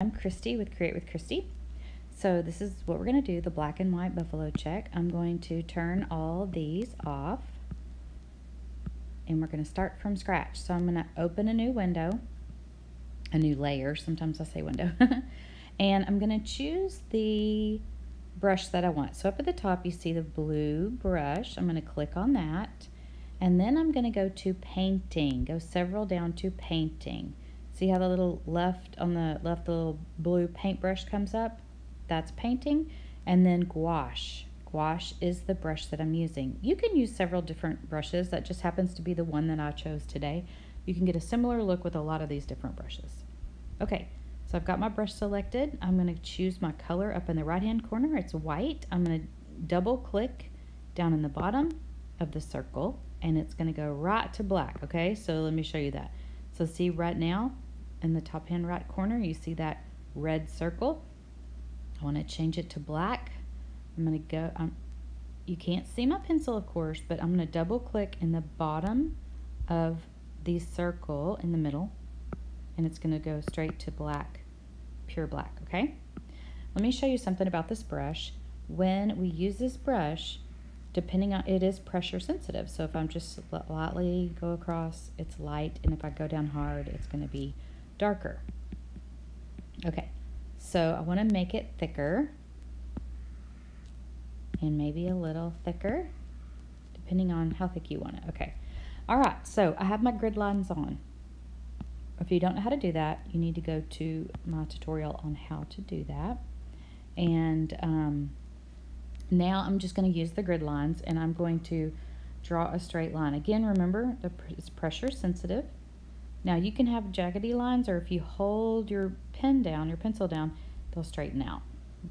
I'm Christy with Create with Christy. So this is what we're going to do, the black and white buffalo check. I'm going to turn all of these off and we're going to start from scratch. So I'm going to open a new window, a new layer, sometimes I say window, and I'm going to choose the brush that I want. So up at the top you see the blue brush. I'm going to click on that and then I'm going to go to painting, go several down to painting. See how the little left on the left, the little blue paintbrush comes up? That's painting. And then gouache. Gouache is the brush that I'm using. You can use several different brushes. That just happens to be the one that I chose today. You can get a similar look with a lot of these different brushes. Okay, so I've got my brush selected. I'm going to choose my color up in the right hand corner. It's white. I'm going to double click down in the bottom of the circle and it's going to go right to black. Okay, so let me show you that. So see right now, in the top hand right corner, you see that red circle. I want to change it to black. I'm going to go, you can't see my pencil of course, but I'm going to double click in the bottom of the circle in the middle and it's going to go straight to black, pure black, okay? Let me show you something about this brush. When we use this brush, depending on, it is pressure sensitive. So if I'm just lightly go across, it's light, and if I go down hard, it's going to be darker. Okay, so I want to make it thicker and maybe a little thicker depending on how thick you want it. Okay, all right, so I have my grid lines on. If you don't know how to do that, you need to go to my tutorial on how to do that. And now I'm just going to use the grid lines and I'm going to draw a straight line. Again, remember, it's pressure sensitive. Now you can have jaggedy lines, or if you hold your pen down, your pencil down, they'll straighten out,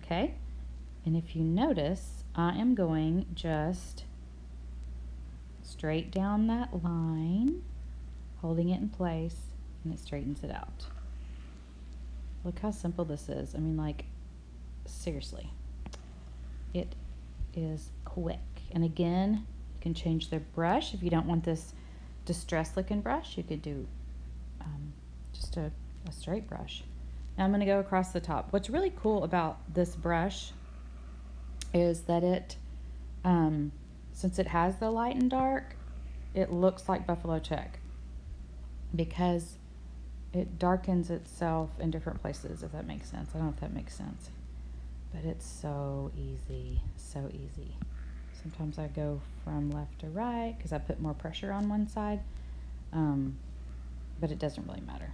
okay? And if you notice, I am going just straight down that line, holding it in place, and it straightens it out. Look how simple this is. I mean, like, seriously. It is quick. And again, you can change the brush. If you don't want this distressed looking brush, you could do just a straight brush. Now I'm going to go across the top. What's really cool about this brush is that it, since it has the light and dark, it looks like buffalo check because it darkens itself in different places, if that makes sense. I don't know if that makes sense, but it's so easy, so easy. Sometimes I go from left to right because I put more pressure on one side, but it doesn't really matter.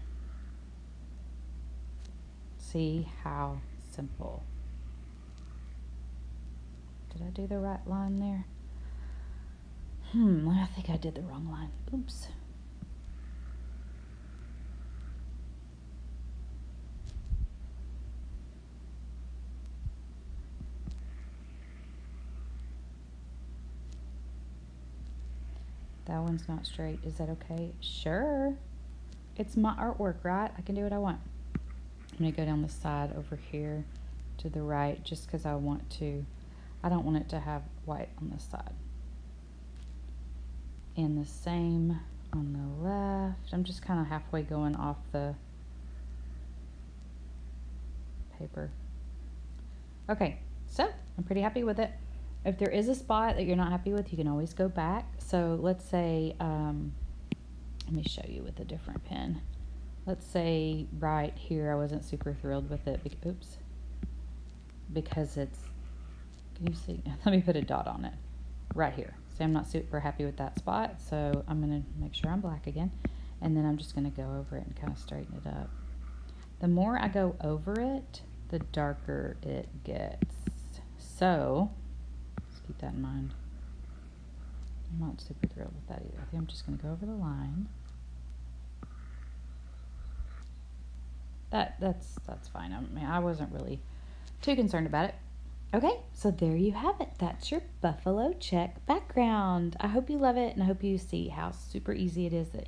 See how simple. Did I do the right line there? I think I did the wrong line. Oops. That one's not straight. Is that okay? Sure. It's my artwork, right? I can do what I want. I'm going to go down the side over here to the right just because I want to. I don't want it to have white on this side. And the same on the left. I'm just kind of halfway going off the paper. Okay, so I'm pretty happy with it. If there is a spot that you're not happy with, you can always go back. So let's say, let me show you with a different pen. Let's say right here, I wasn't super thrilled with it. Oops. Because it's, can you see? Let me put a dot on it right here. So I'm not super happy with that spot. So I'm going to make sure I'm black again. And then I'm just going to go over it and kind of straighten it up. The more I go over it, the darker it gets. So just keep that in mind. I'm not super thrilled with that either. I think I'm just going to go over the line. That's fine. I mean, I wasn't really too concerned about it. Okay, so there you have it. That's your buffalo check background. I hope you love it and I hope you see how super easy it is.